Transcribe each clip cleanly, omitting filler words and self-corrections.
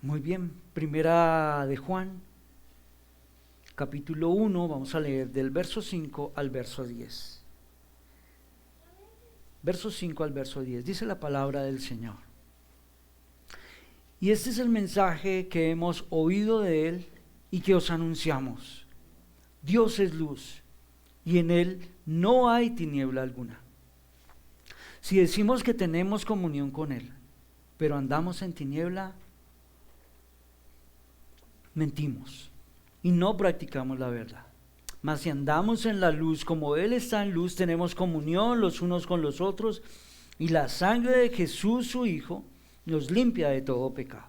Muy bien, primera de Juan, capítulo 1, vamos a leer del verso 5 al verso 10. Verso 5 al verso 10, dice la palabra del Señor. Y este es el mensaje que hemos oído de Él y que os anunciamos. Dios es luz y en Él no hay tiniebla alguna. Si decimos que tenemos comunión con Él, pero andamos en tiniebla, mentimos y no practicamos la verdad. Mas si andamos en la luz, como Él está en luz, tenemos comunión los unos con los otros, y la sangre de Jesús, su Hijo, nos limpia de todo pecado.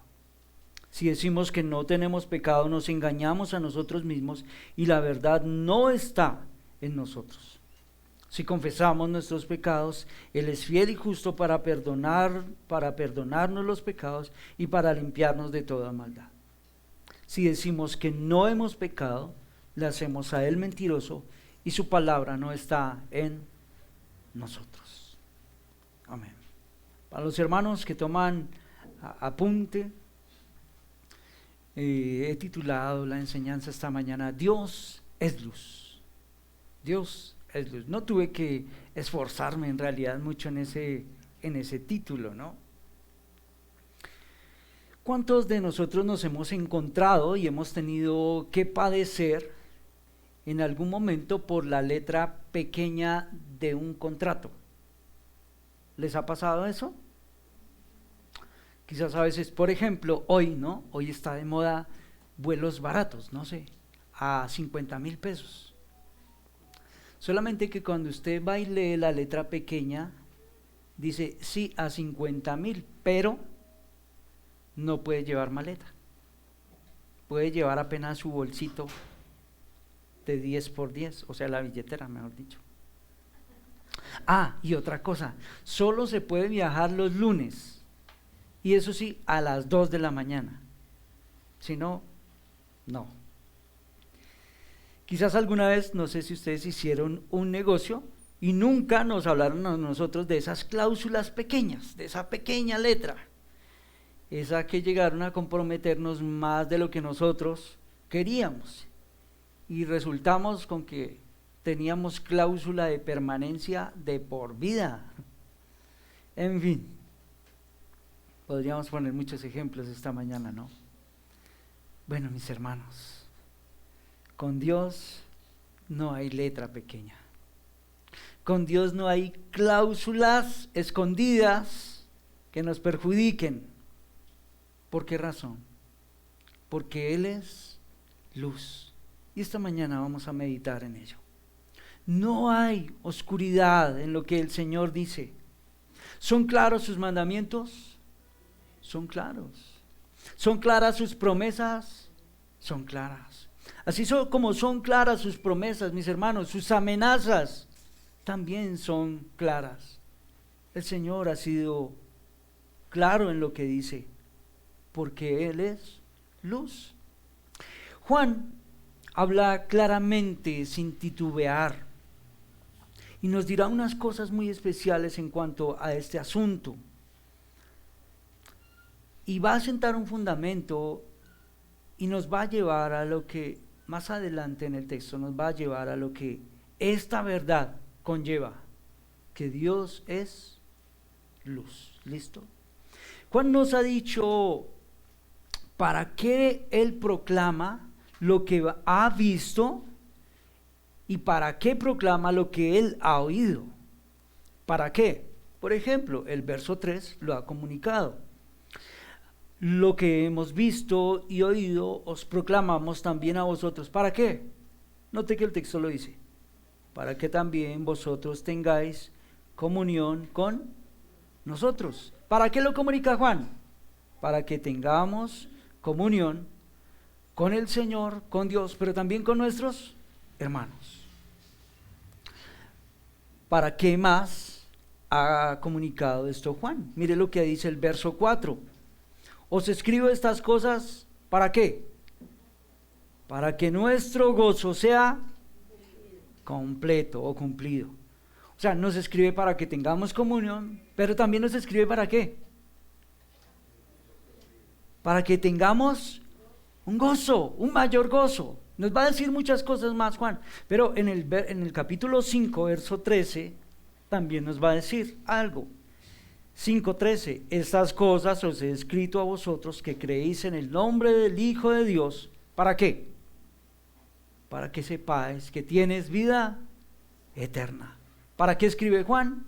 Si decimos que no tenemos pecado, nos engañamos a nosotros mismos, y la verdad no está en nosotros. Si confesamos nuestros pecados, Él es fiel y justo para perdonarnos los pecados y para limpiarnos de toda maldad. Si decimos que no hemos pecado, le hacemos a Él mentiroso y su palabra no está en nosotros. Amén. Para los hermanos que toman apunte, he titulado la enseñanza esta mañana, Dios es luz. Dios es luz. No tuve que esforzarme en realidad mucho en ese título, ¿no? ¿Cuántos de nosotros nos hemos encontrado y hemos tenido que padecer en algún momento por la letra pequeña de un contrato? ¿Les ha pasado eso? Quizás a veces, por ejemplo, hoy, ¿no? Hoy está de moda vuelos baratos, no sé, a 50,000 pesos. Solamente que cuando usted va y lee la letra pequeña, dice sí a 50,000, pero no puede llevar maleta. Puede llevar apenas su bolsito de 10 por 10, o sea, la billetera, mejor dicho. Y otra cosa, solo se puede viajar los lunes, y eso sí, a las 2 de la mañana. Si no, no. Quizás alguna vez, no sé si ustedes hicieron un negocio y nunca nos hablaron a nosotros de esas cláusulas pequeñas, de esa pequeña letra. Esa que llegaron a comprometernos más de lo que nosotros queríamos. Y resultamos con que teníamos cláusula de permanencia de por vida. En fin, podríamos poner muchos ejemplos esta mañana, ¿no? Bueno, mis hermanos, con Dios no hay letra pequeña. Con Dios no hay cláusulas escondidas que nos perjudiquen. ¿Por qué razón? Porque Él es luz. Y esta mañana vamos a meditar en ello. No hay oscuridad en lo que el Señor dice. ¿Son claros sus mandamientos? Son claros. ¿Son claras sus promesas? Son claras. Así como son claras sus promesas, mis hermanos, sus amenazas también son claras. El Señor ha sido claro en lo que dice, porque Él es luz. Juan habla claramente, sin titubear, y nos dirá unas cosas muy especiales en cuanto a este asunto. Y va a sentar un fundamento y nos va a llevar a lo que, más adelante en el texto, nos va a llevar a lo que esta verdad conlleva, que Dios es luz. ¿Listo? Juan nos ha dicho para qué Él proclama lo que ha visto y para qué proclama lo que Él ha oído. ¿Para qué? Por ejemplo, el verso 3 lo ha comunicado. Lo que hemos visto y oído os proclamamos también a vosotros. ¿Para qué? Note que el texto lo dice. Para que también vosotros tengáis comunión con nosotros. ¿Para qué lo comunica Juan? Para que tengamos comunión con el Señor, con Dios, pero también con nuestros hermanos. ¿Para qué más ha comunicado esto Juan? Mire lo que dice el verso 4. Os escribo estas cosas, ¿para qué? Para que nuestro gozo sea completo o cumplido. O sea, nos escribe para que tengamos comunión, pero también nos escribe ¿para qué? para que tengamos un gozo, un mayor gozo. Nos va a decir muchas cosas más Juan, pero en el capítulo 5, verso 13, también nos va a decir algo. 5:13, estas cosas os he escrito a vosotros que creéis en el nombre del Hijo de Dios. ¿Para qué? Para que sepáis que tienes vida eterna. ¿Para qué escribe Juan?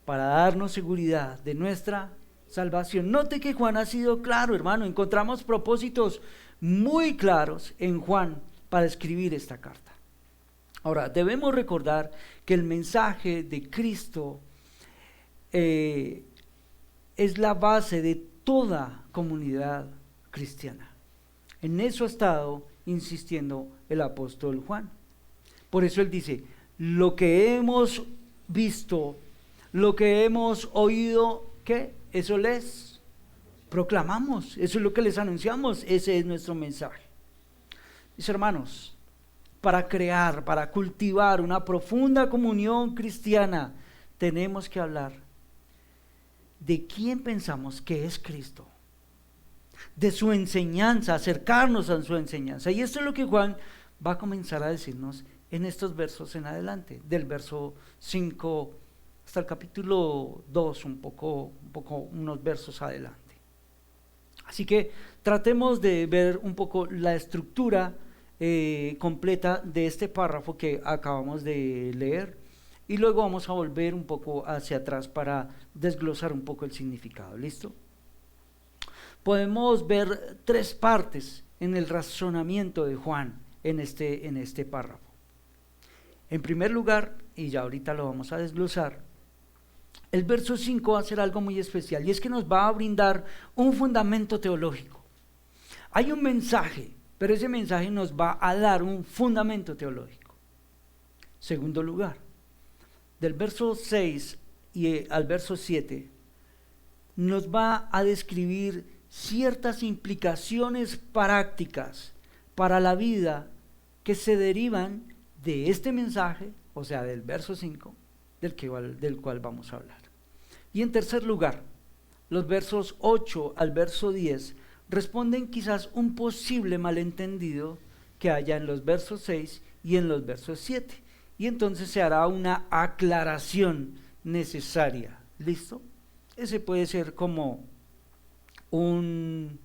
Para darnos seguridad de nuestra salvación. Note que Juan ha sido claro, hermano. Encontramos propósitos muy claros en Juan para escribir esta carta. Ahora, debemos recordar que el mensaje de Cristo es la base de toda comunidad cristiana. En eso ha estado insistiendo el apóstol Juan. Por eso él dice, lo que hemos visto, lo que hemos oído, ¿qué? Eso les proclamamos, eso es lo que les anunciamos, ese es nuestro mensaje. Mis hermanos, para crear, para cultivar una profunda comunión cristiana, tenemos que hablar de quién pensamos que es Cristo, de su enseñanza, acercarnos a su enseñanza. Y esto es lo que Juan va a comenzar a decirnos en estos versos en adelante, del verso 5 hasta el capítulo 2, unos versos adelante. Así que tratemos de ver un poco la estructura completa de este párrafo que acabamos de leer, y luego vamos a volver un poco hacia atrás para desglosar un poco el significado. ¿Listo? Podemos ver tres partes en el razonamiento de Juan en este párrafo. En primer lugar, y ya ahorita lo vamos a desglosar, el verso 5 va a ser algo muy especial, y es que nos va a brindar un fundamento teológico. Hay un mensaje, pero ese mensaje nos va a dar un fundamento teológico. Segundo lugar, del verso 6 al verso 7, nos va a describir ciertas implicaciones prácticas para la vida que se derivan de este mensaje, o sea, del verso 5, del cual vamos a hablar. Y en tercer lugar, los versos 8 al verso 10 responden quizás un posible malentendido que haya en los versos 6 y en los versos 7. Y entonces se hará una aclaración necesaria. ¿Listo? Ese puede ser como un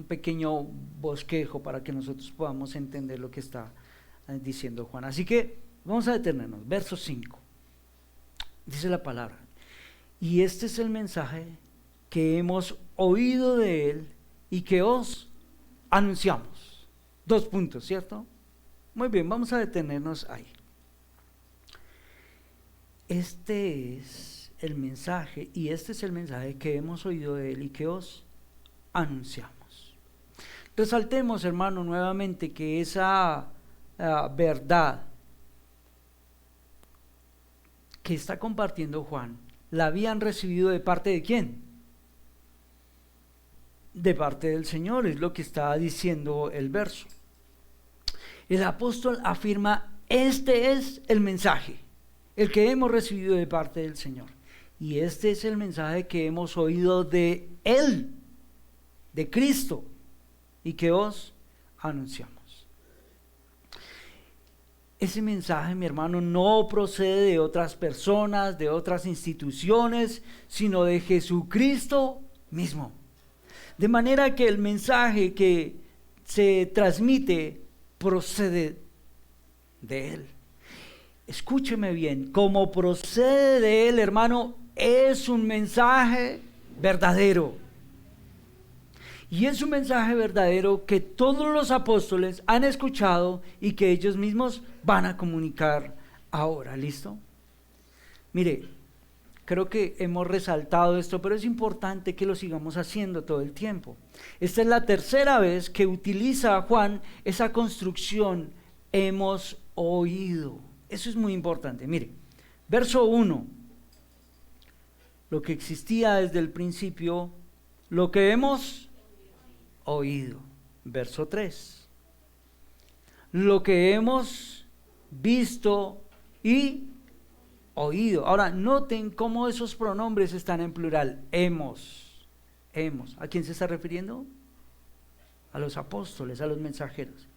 pequeño bosquejo para que nosotros podamos entender lo que está diciendo Juan. Así que vamos a detenernos. Verso 5. Dice la palabra: y este es el mensaje que hemos oído de él y que os anunciamos. 2 puntos, ¿cierto? Muy bien, vamos a detenernos ahí. Este es el mensaje, y este es el mensaje que hemos oído de él y que os anunciamos. Resaltemos, hermano, nuevamente que esa verdad que está compartiendo Juan, ¿la habían recibido de parte de quién? De parte del Señor, es lo que está diciendo el verso. El apóstol afirma, este es el mensaje, el que hemos recibido de parte del Señor. Y este es el mensaje que hemos oído de Él, de Cristo, y que os anunciamos. Ese mensaje, mi hermano, no procede de otras personas, de otras instituciones, sino de Jesucristo mismo. De manera que el mensaje que se transmite procede de Él. Escúcheme bien, como procede de Él, hermano, es un mensaje verdadero. Y es un mensaje verdadero que todos los apóstoles han escuchado y que ellos mismos van a comunicar ahora. ¿Listo? Mire, creo que hemos resaltado esto, pero es importante que lo sigamos haciendo todo el tiempo. Esta es la tercera vez que utiliza Juan esa construcción, hemos oído. Eso es muy importante. Mire, verso 1, lo que existía desde el principio, lo que hemos oído. Verso 3, lo que hemos visto y oído. Ahora, noten cómo esos pronombres están en plural. Hemos. ¿A quién se está refiriendo? A los apóstoles, a los mensajeros.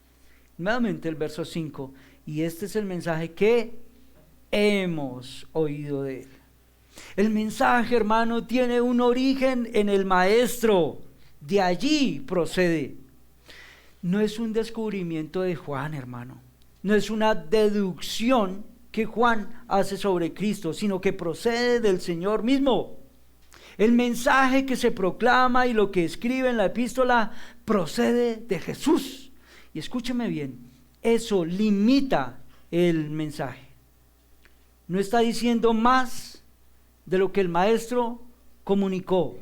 Nuevamente el verso 5. Y este es el mensaje que hemos oído de él. El mensaje, hermano, tiene un origen en el Maestro. De allí procede. No es un descubrimiento de Juan, hermano. No es una deducción que Juan hace sobre Cristo, sino que procede del Señor mismo. El mensaje que se proclama y lo que escribe en la epístola procede de Jesús. Y escúcheme bien, eso limita el mensaje. No está diciendo más de lo que el Maestro comunicó.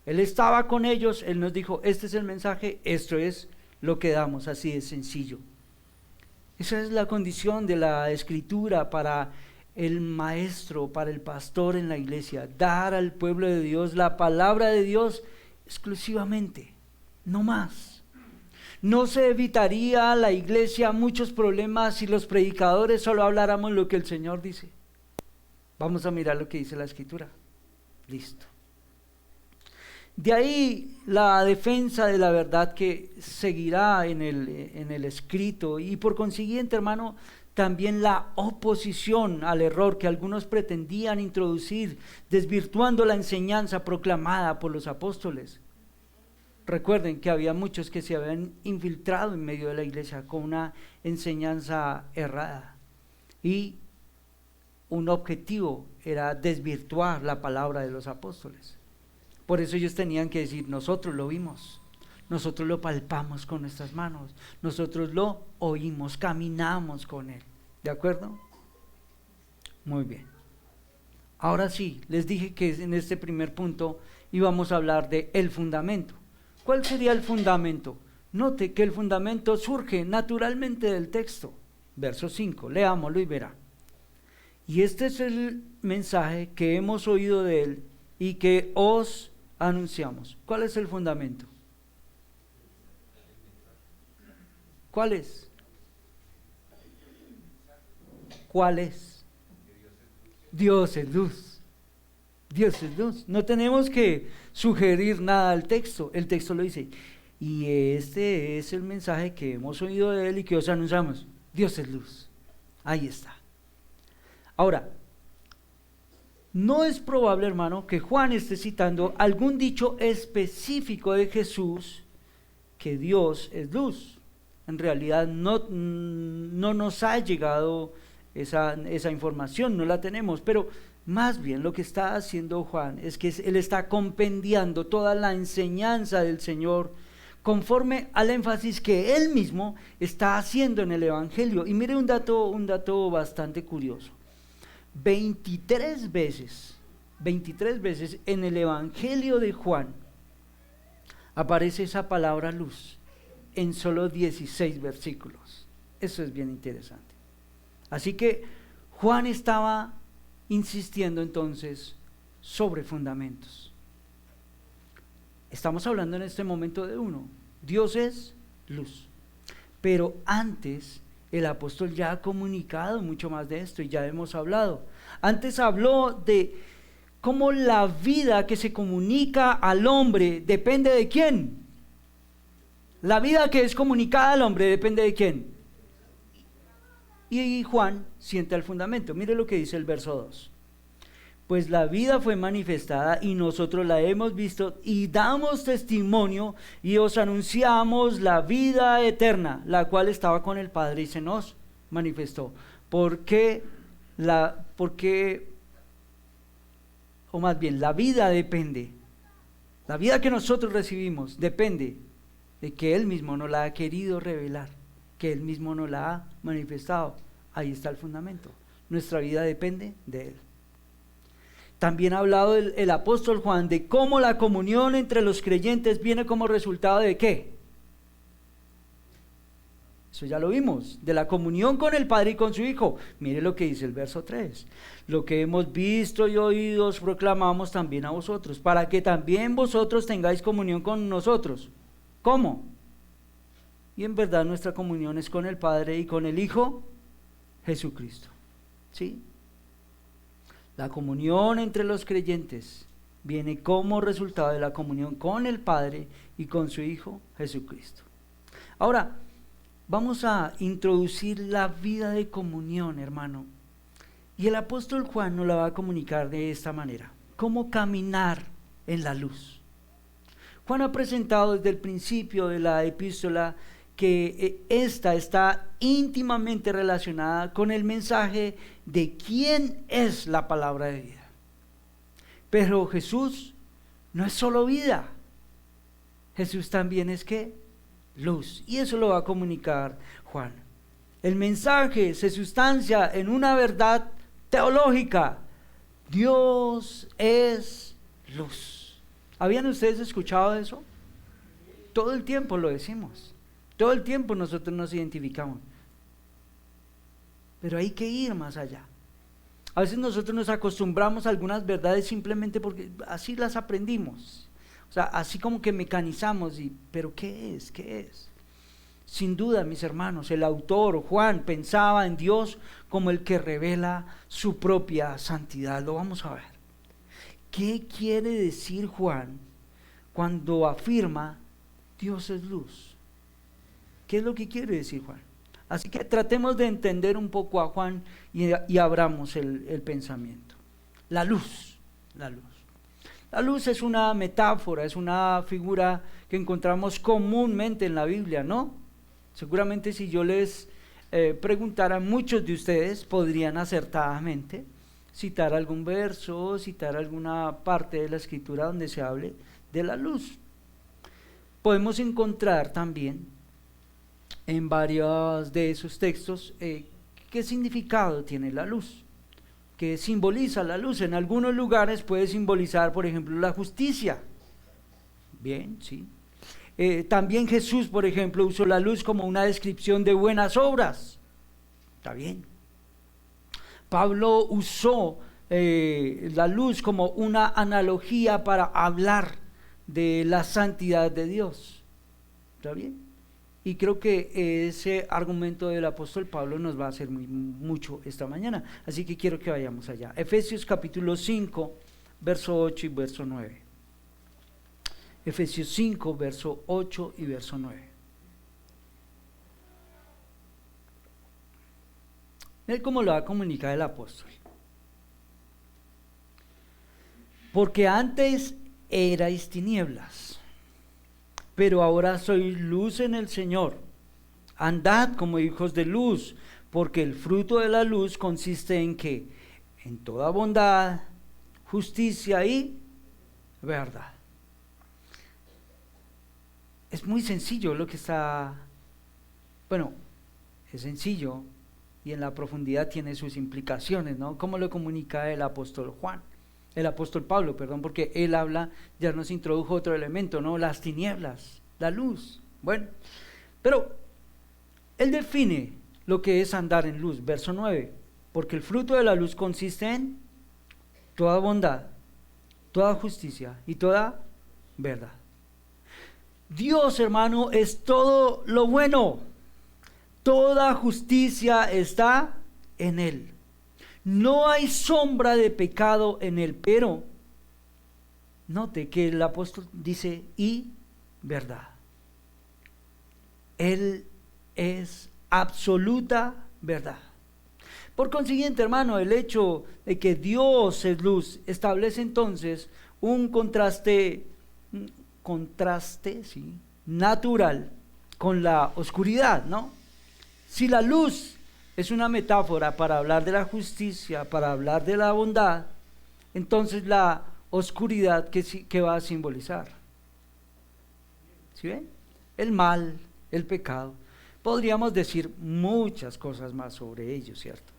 Él estaba con ellos, Él nos dijo, este es el mensaje, esto es lo que damos, así de sencillo. Esa es la condición de la Escritura para el maestro, para el pastor en la iglesia, dar al pueblo de Dios la palabra de Dios exclusivamente, no más. No se evitaría a la iglesia muchos problemas si los predicadores solo habláramos lo que el Señor dice. Vamos a mirar lo que dice la Escritura. Listo. De ahí la defensa de la verdad que seguirá en el escrito, y por consiguiente, hermano, también la oposición al error que algunos pretendían introducir, desvirtuando la enseñanza proclamada por los apóstoles. Recuerden que había muchos que se habían infiltrado en medio de la iglesia con una enseñanza errada, y un objetivo era desvirtuar la palabra de los apóstoles. Por eso ellos tenían que decir, nosotros lo vimos, nosotros lo palpamos con nuestras manos, nosotros lo oímos, caminamos con él. ¿De acuerdo? Muy bien. Ahora sí, les dije que en este primer punto íbamos a hablar de el fundamento. ¿Cuál sería el fundamento? Note que el fundamento surge naturalmente del texto. Verso 5, leámoslo y verá. Y este es el mensaje que hemos oído de él y que os anunciamos. ¿Cuál es el fundamento? ¿Cuál es? ¿Cuál es? Dios es luz. Dios es luz. No tenemos que sugerir nada al texto. El texto lo dice. Y este es el mensaje que hemos oído de él y que os anunciamos. Dios es luz. Ahí está. Ahora, no es probable, hermano, que Juan esté citando algún dicho específico de Jesús, que Dios es luz. En realidad no nos ha llegado esa información, no la tenemos, pero más bien lo que está haciendo Juan es que él está compendiando toda la enseñanza del Señor conforme al énfasis que él mismo está haciendo en el Evangelio. Y mire un dato bastante curioso. 23 veces en el Evangelio de Juan aparece esa palabra luz en solo 16 versículos. Eso es bien interesante. Así que Juan estaba insistiendo entonces sobre fundamentos. Estamos hablando en este momento de uno. Dios es luz. Pero antes el apóstol ya ha comunicado mucho más de esto y ya hemos hablado. Antes habló de cómo la vida que se comunica al hombre depende de quién. La vida que es comunicada al hombre depende de quién. Y Juan sienta el fundamento. Mire lo que dice el verso 2. Pues la vida fue manifestada y nosotros la hemos visto y damos testimonio y os anunciamos la vida eterna, la cual estaba con el Padre y se nos manifestó. Porque la vida depende, la vida que nosotros recibimos depende de que Él mismo nos la ha querido revelar, que Él mismo nos la ha manifestado. Ahí está el fundamento. Nuestra vida depende de Él. También ha hablado el apóstol Juan de cómo la comunión entre los creyentes viene como resultado de ¿qué? Eso ya lo vimos, de la comunión con el Padre y con su Hijo. Mire lo que dice el verso 3. Lo que hemos visto y oído os proclamamos también a vosotros, para que también vosotros tengáis comunión con nosotros. ¿Cómo? Y en verdad nuestra comunión es con el Padre y con el Hijo Jesucristo. ¿Sí? La comunión entre los creyentes viene como resultado de la comunión con el Padre y con su Hijo Jesucristo. Ahora, vamos a introducir la vida de comunión, hermano. Y el apóstol Juan nos la va a comunicar de esta manera: cómo caminar en la luz. Juan ha presentado desde el principio de la epístola que esta está íntimamente relacionada con el mensaje de quién es la palabra de vida. Pero Jesús no es solo vida, Jesús también es ¿qué? Luz. Y eso lo va a comunicar Juan. El mensaje se sustancia en una verdad teológica: Dios es luz. ¿Habían ustedes escuchado eso? Todo el tiempo lo decimos, todo el tiempo nosotros nos identificamos, pero hay que ir más allá. A veces nosotros nos acostumbramos a algunas verdades simplemente porque así las aprendimos, o sea, así como que mecanizamos, pero ¿qué es? ¿Qué es? Sin duda, mis hermanos, el autor Juan pensaba en Dios como el que revela su propia santidad. Lo vamos a ver. ¿Qué quiere decir Juan cuando afirma Dios es luz? ¿Qué es lo que quiere decir Juan? Así que tratemos de entender un poco a Juan y abramos el pensamiento. La luz, la luz. La luz es una metáfora, es una figura que encontramos comúnmente en la Biblia, ¿no? Seguramente si yo les preguntara, muchos de ustedes podrían acertadamente citar algún verso, citar alguna parte de la escritura donde se hable de la luz. Podemos encontrar también en varios de esos textos qué significado tiene la luz, qué simboliza la luz. En algunos lugares puede simbolizar, por ejemplo, la justicia. Bien, sí. También Jesús, por ejemplo, usó la luz como una descripción de buenas obras. Está bien. Pablo usó la luz como una analogía para hablar de la santidad de Dios. ¿Está bien? Y creo que ese argumento del apóstol Pablo nos va a hacer mucho esta mañana. Así que quiero que vayamos allá. Efesios capítulo 5, verso 8 y verso 9. Efesios 5, verso 8 y verso 9. Miren cómo lo va a comunicar el apóstol. Porque antes erais tinieblas, pero ahora sois luz en el Señor. Andad como hijos de luz, porque el fruto de la luz consiste en ¿qué? En toda bondad, justicia y verdad. Es muy sencillo lo que está, bueno, es sencillo y en la profundidad tiene sus implicaciones, ¿no? ¿Cómo lo comunica el apóstol Pablo, porque él habla, ya nos introdujo otro elemento, ¿no? Las tinieblas, la luz. Bueno, pero él define lo que es andar en luz, verso 9, porque el fruto de la luz consiste en toda bondad, toda justicia y toda verdad. Dios, hermano, es todo lo bueno, toda justicia está en Él. No hay sombra de pecado en Él, pero note que el apóstol dice y verdad. Él es absoluta verdad. Por consiguiente, hermano, el hecho de que Dios es luz establece entonces un contraste sí, natural con la oscuridad, ¿no? Si la luz es una metáfora para hablar de la justicia, para hablar de la bondad, entonces la oscuridad que va a simbolizar. ¿Sí ven? El mal, el pecado. Podríamos decir muchas cosas más sobre ello, ¿cierto?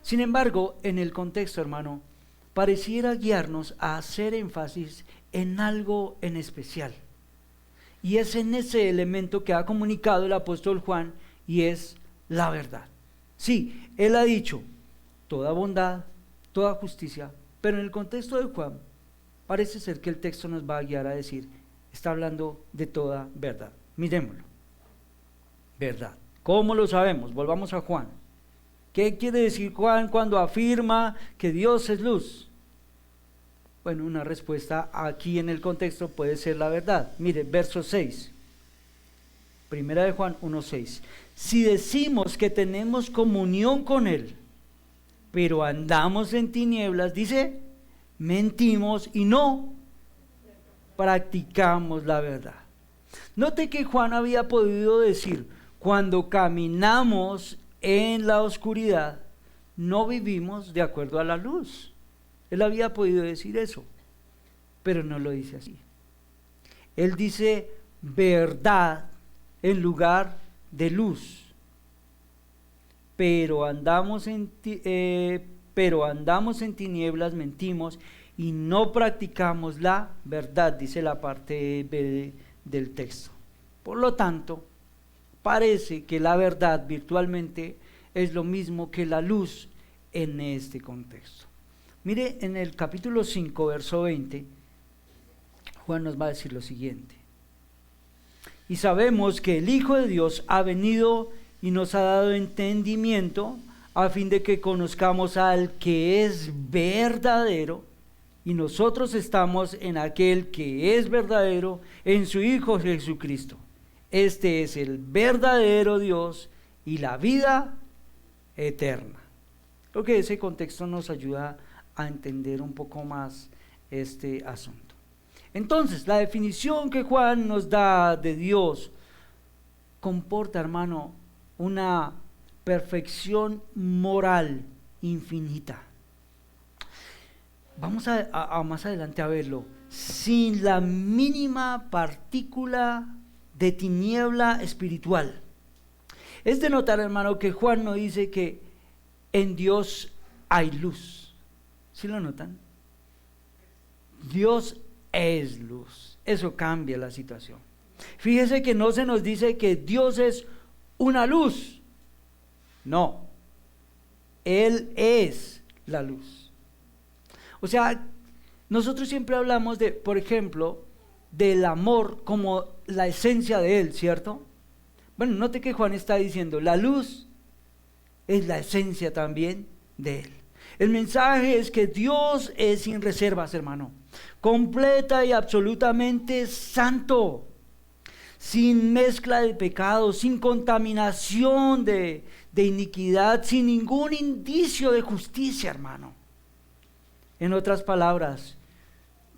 Sin embargo, en el contexto, hermano, pareciera guiarnos a hacer énfasis en algo en especial. Y es en ese elemento que ha comunicado el apóstol Juan, y es la verdad. Sí, él ha dicho toda bondad, toda justicia, pero en el contexto de Juan parece ser que el texto nos va a guiar a decir, está hablando de toda verdad. Miremoslo. Verdad. ¿Cómo lo sabemos? Volvamos a Juan. ¿Qué quiere decir Juan cuando afirma que Dios es luz? Bueno, una respuesta aquí en el contexto puede ser la verdad. Mire, verso 6. Primera de Juan 1:6. Si decimos que tenemos comunión con Él, pero andamos en tinieblas, dice, mentimos y no practicamos la verdad. Note que Juan había podido decir, cuando caminamos en la oscuridad, no vivimos de acuerdo a la luz. Él había podido decir eso, pero no lo dice así. Él dice verdad en lugar de luz. Pero andamos en tinieblas, mentimos y no practicamos la verdad, dice la parte B del texto. Por lo tanto, parece que la verdad virtualmente es lo mismo que la luz en este contexto. Mire, en el capítulo 5, verso 20, Juan nos va a decir lo siguiente. Y sabemos que el Hijo de Dios ha venido y nos ha dado entendimiento a fin de que conozcamos al que es verdadero, y nosotros estamos en aquel que es verdadero, en su Hijo Jesucristo. Este es el verdadero Dios y la vida eterna. Creo que ese contexto nos ayuda a entender un poco más este asunto. Entonces, la definición que Juan nos da de Dios comporta, hermano, una perfección moral infinita. Vamos a más adelante a verlo. Sin la mínima partícula de tiniebla espiritual. Es de notar, hermano, que Juan no dice que en Dios hay luz. ¿Sí lo notan? Dios es luz. Eso cambia la situación. Fíjese que no se nos dice que Dios es una luz. No. Él es la luz. O sea, nosotros siempre hablamos de, por ejemplo, del amor como la esencia de Él, ¿cierto? Bueno, note que Juan está diciendo, la luz es la esencia también de Él. El mensaje es que Dios es sin reservas, hermano, completa y absolutamente santo, sin mezcla de pecado, sin contaminación de iniquidad, sin ningún indicio de justicia, hermano. En otras palabras,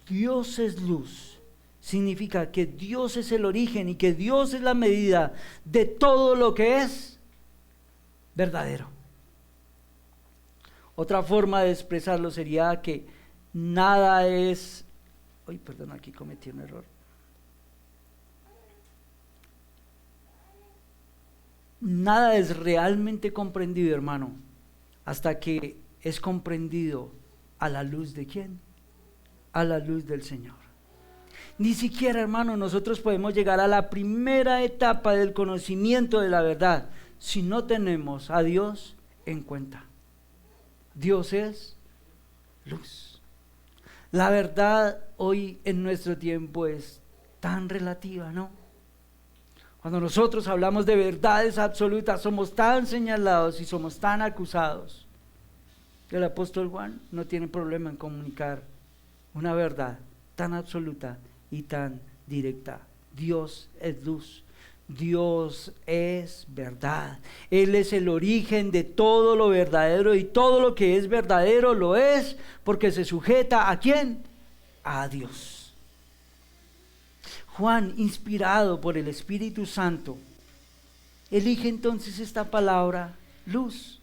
Dios es luz. Significa que Dios es el origen y que Dios es la medida de todo lo que es verdadero. Otra forma de expresarlo sería que nada es... aquí cometí un error. Nada es realmente comprendido, hermano, hasta que es comprendido a la luz de ¿quién? A la luz del Señor. Ni siquiera, hermano, nosotros podemos llegar a la primera etapa del conocimiento de la verdad si no tenemos a Dios en cuenta. Dios es luz. La verdad hoy en nuestro tiempo es tan relativa, ¿no? Cuando nosotros hablamos de verdades absolutas, somos tan señalados y somos tan acusados. El apóstol Juan no tiene problema en comunicar una verdad tan absoluta y tan directa. Dios es luz. Dios es verdad. Él es el origen de todo lo verdadero, y todo lo que es verdadero lo es porque se sujeta ¿a quién? A Dios. Juan, inspirado por el Espíritu Santo, elige entonces esta palabra luz.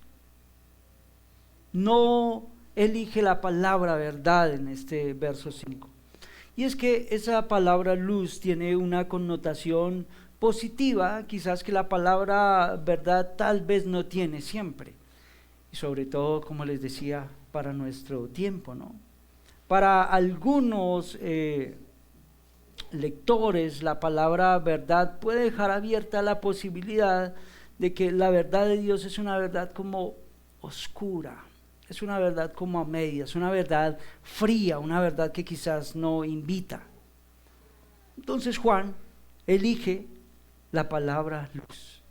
No elige la palabra verdad en este verso 5. Y es que esa palabra luz tiene una connotación positiva, quizás que la palabra verdad tal vez no tiene siempre. Y sobre todo, como les decía, para nuestro tiempo, ¿no? Para algunos lectores, la palabra verdad puede dejar abierta la posibilidad de que la verdad de Dios es una verdad como oscura. Es una verdad como a medias, una verdad fría, una verdad que quizás no invita. Entonces Juan elige la palabra luz.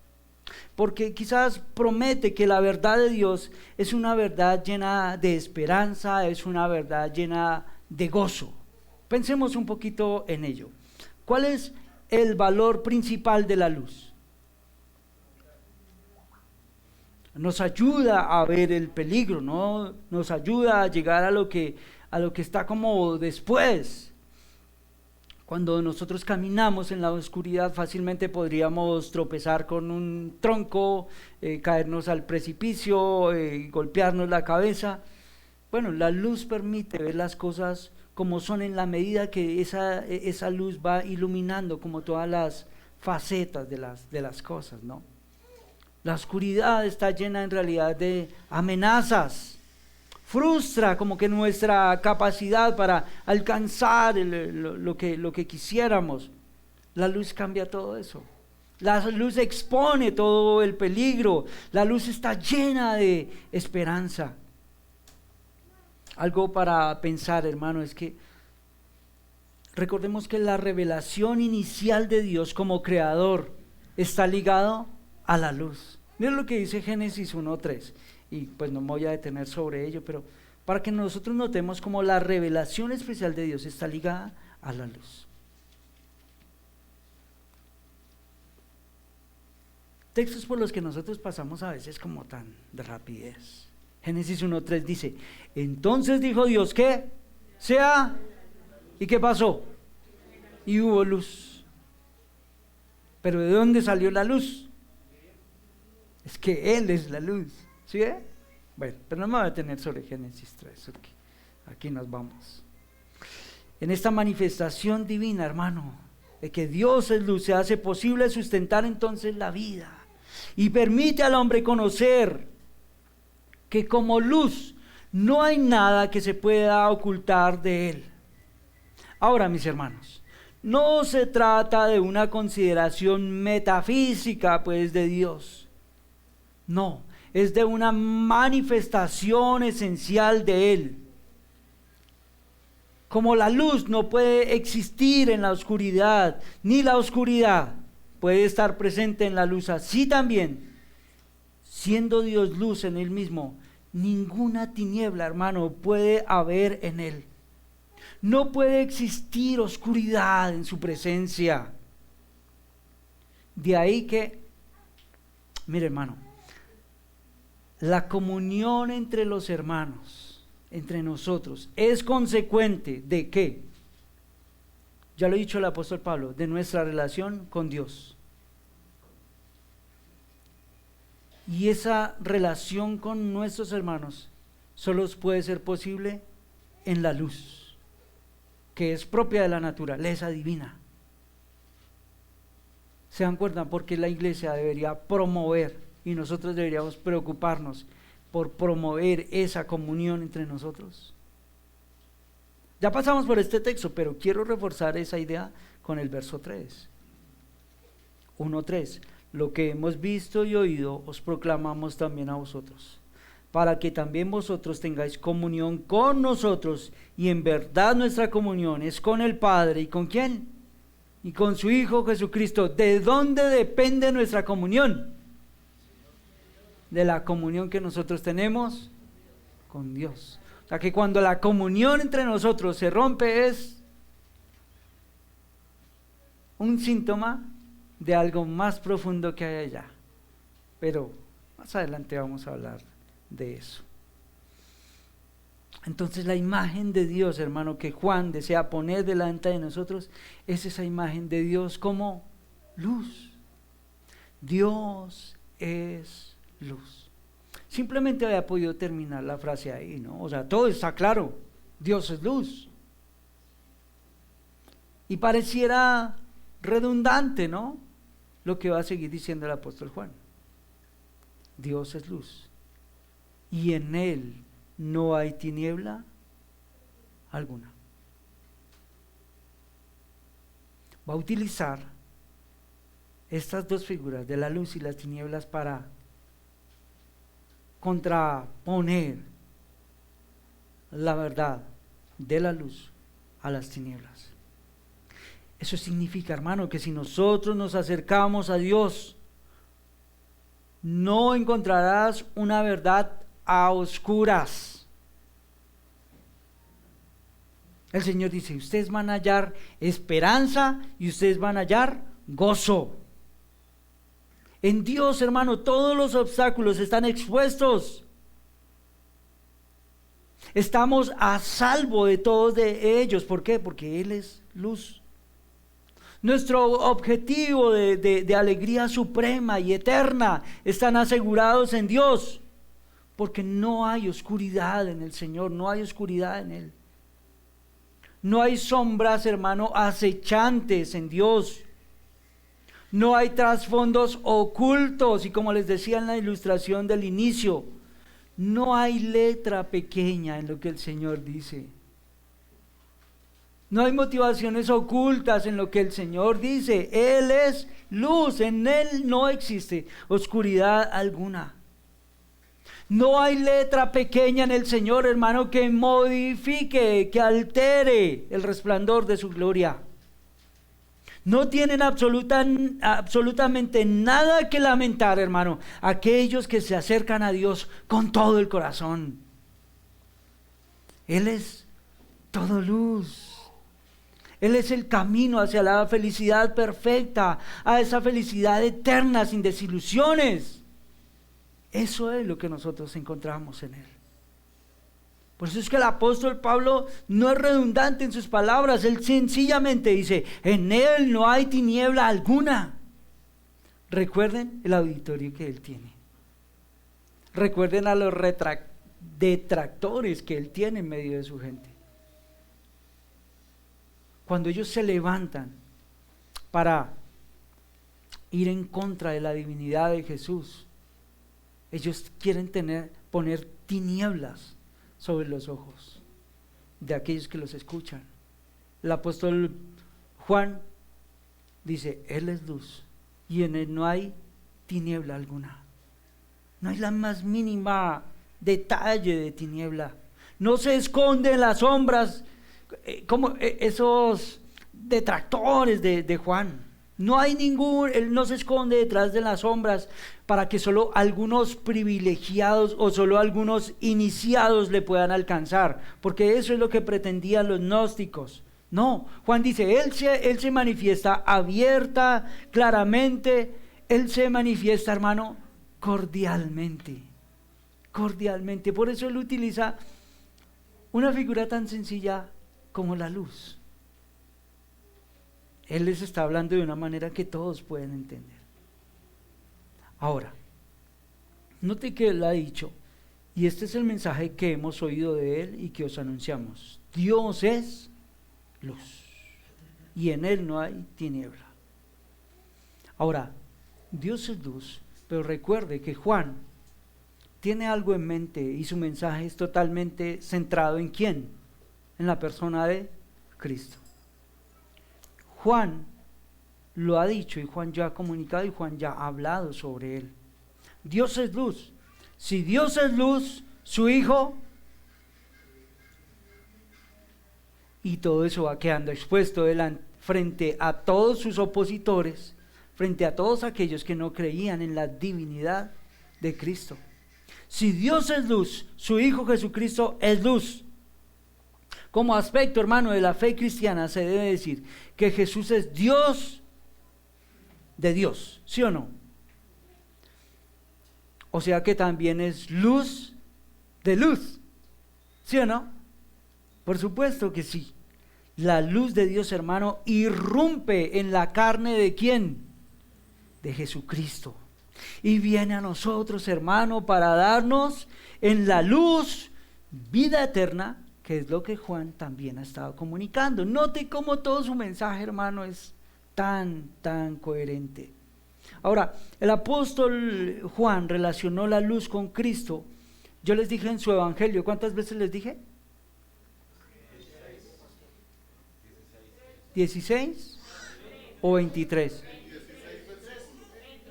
porque quizás promete que la verdad de Dios es una verdad llena de esperanza, es una verdad llena de gozo. Pensemos un poquito en ello. ¿Cuál es el valor principal de la luz? Nos ayuda a ver el peligro, ¿no? Nos ayuda a llegar a lo que está como después. Cuando nosotros caminamos en la oscuridad, fácilmente podríamos tropezar con un tronco, caernos al precipicio, golpearnos la cabeza. Bueno, la luz permite ver las cosas como son en la medida que esa luz va iluminando como todas las facetas de las cosas, ¿no? La oscuridad está llena en realidad de amenazas, frustra como que nuestra capacidad para alcanzar lo que quisiéramos. La luz cambia todo eso. La luz expone todo el peligro. La luz está llena de esperanza. Algo para pensar, hermano, es que recordemos que la revelación inicial de Dios como creador está ligado a la luz. Miren lo que dice Génesis 1:3, y pues no me voy a detener sobre ello, pero para que nosotros notemos cómo la revelación especial de Dios está ligada a la luz. Textos por los que nosotros pasamos a veces como tan de rapidez. Génesis 1:3 dice, entonces dijo Dios que sea, ¿y qué pasó? Y hubo luz. ¿Pero de dónde salió la luz? Es que Él es la luz, ¿sí? Bueno, pero no me voy a detener sobre Génesis 3, okay. Aquí nos vamos. En esta manifestación divina, hermano, de que Dios es luz, se hace posible sustentar entonces la vida y permite al hombre conocer que como luz no hay nada que se pueda ocultar de Él. Ahora, mis hermanos, no se trata de una consideración metafísica, pues, de Dios. No, es de una manifestación esencial de Él. Como la luz no puede existir en la oscuridad, ni la oscuridad puede estar presente en la luz, así también, siendo Dios luz en Él mismo, ninguna tiniebla, hermano, puede haber en Él. No puede existir oscuridad en su presencia. De ahí que, mire, hermano, la comunión entre los hermanos, entre nosotros, es consecuente de ¿qué? Ya lo ha dicho el apóstol Pablo, de nuestra relación con Dios. Y esa relación con nuestros hermanos solo puede ser posible en la luz, que es propia de la naturaleza divina. ¿Se dan cuenta? Porque la iglesia debería promover, y nosotros deberíamos preocuparnos por promover esa comunión entre nosotros. Ya pasamos por este texto, pero quiero reforzar esa idea con el verso 3. 1:3. Lo que hemos visto y oído os proclamamos también a vosotros, para que también vosotros tengáis comunión con nosotros, y en verdad nuestra comunión es con el Padre. ¿Y con quién? Y con su Hijo Jesucristo. ¿De dónde depende nuestra comunión? De la comunión que nosotros tenemos con Dios. O sea que cuando la comunión entre nosotros se rompe es un síntoma de algo más profundo que hay allá. Pero más adelante vamos a hablar de eso. Entonces la imagen de Dios, hermano, que Juan desea poner delante de nosotros, es esa imagen de Dios como luz. Dios es luz. Simplemente había podido terminar la frase ahí, ¿no? O sea, todo está claro, Dios es luz. Y pareciera redundante, ¿no? Lo que va a seguir diciendo el apóstol Juan. Dios es luz, y en Él no hay tiniebla alguna. Va a utilizar estas dos figuras de la luz y las tinieblas para contraponer la verdad de la luz a las tinieblas. Eso significa, hermano, que si nosotros nos acercamos a Dios no encontrarás una verdad a oscuras. El Señor dice, ustedes van a hallar esperanza y ustedes van a hallar gozo. En Dios, hermano, todos los obstáculos están expuestos. Estamos a salvo de todos de ellos. ¿Por qué? Porque Él es luz. Nuestro objetivo de alegría suprema y eterna están asegurados en Dios. Porque no hay oscuridad en el Señor, no hay oscuridad en Él. No hay sombras, hermano, acechantes en Dios. No hay trasfondos ocultos. Y como les decía en la ilustración del inicio, no hay letra pequeña en lo que el Señor dice. No hay motivaciones ocultas en lo que el Señor dice. Él es luz, en Él no existe oscuridad alguna. No hay letra pequeña en el Señor, hermano, que modifique, que altere el resplandor de su gloria. No tienen absolutamente nada que lamentar, hermano, aquellos que se acercan a Dios con todo el corazón. Él es todo luz. Él es el camino hacia la felicidad perfecta, a esa felicidad eterna, sin desilusiones. Eso es lo que nosotros encontramos en Él. Por eso es que el apóstol Pablo no es redundante en sus palabras. Él sencillamente dice, en Él no hay tiniebla alguna. Recuerden el auditorio que Él tiene. Recuerden a los detractores que Él tiene en medio de su gente. Cuando ellos se levantan para ir en contra de la divinidad de Jesús, ellos quieren poner tinieblas sobre los ojos de aquellos que los escuchan. El apóstol Juan dice, Él es luz y en Él no hay tiniebla alguna. No hay la más mínima detalle de tiniebla. No se esconde en las sombras como esos detractores de Juan. No hay Él no se esconde detrás de las sombras para que solo algunos privilegiados o solo algunos iniciados le puedan alcanzar, porque eso es lo que pretendían los gnósticos. No, Juan dice, Él se manifiesta abierta, claramente, Él se manifiesta, hermano, cordialmente. Por eso Él utiliza una figura tan sencilla como la luz. Él les está hablando de una manera que todos pueden entender. Ahora, note que Él ha dicho, y este es el mensaje que hemos oído de Él y que os anunciamos: Dios es luz y en Él no hay tiniebla. Ahora, Dios es luz, pero recuerde que Juan tiene algo en mente y su mensaje es totalmente centrado ¿en quién? En la persona de Cristo. Juan lo ha dicho y Juan ya ha comunicado y Juan ya ha hablado sobre Él. Dios es luz. Si Dios es luz, su Hijo, y todo eso va quedando expuesto frente a todos sus opositores, frente a todos aquellos que no creían en la divinidad de Cristo. Si Dios es luz, su Hijo Jesucristo es luz. Como aspecto, hermano, de la fe cristiana se debe decir que Jesús es Dios de Dios, ¿sí o no? O sea que también es luz de luz, ¿sí o no? Por supuesto que sí. La luz de Dios, hermano, irrumpe en la carne ¿de quién? De Jesucristo. Y viene a nosotros, hermano, para darnos en la luz vida eterna, que es lo que Juan también ha estado comunicando. Note cómo todo su mensaje, hermano, es tan coherente. Ahora, el apóstol Juan relacionó la luz con Cristo. Yo les dije en su evangelio, ¿cuántas veces les dije? 16 o 23.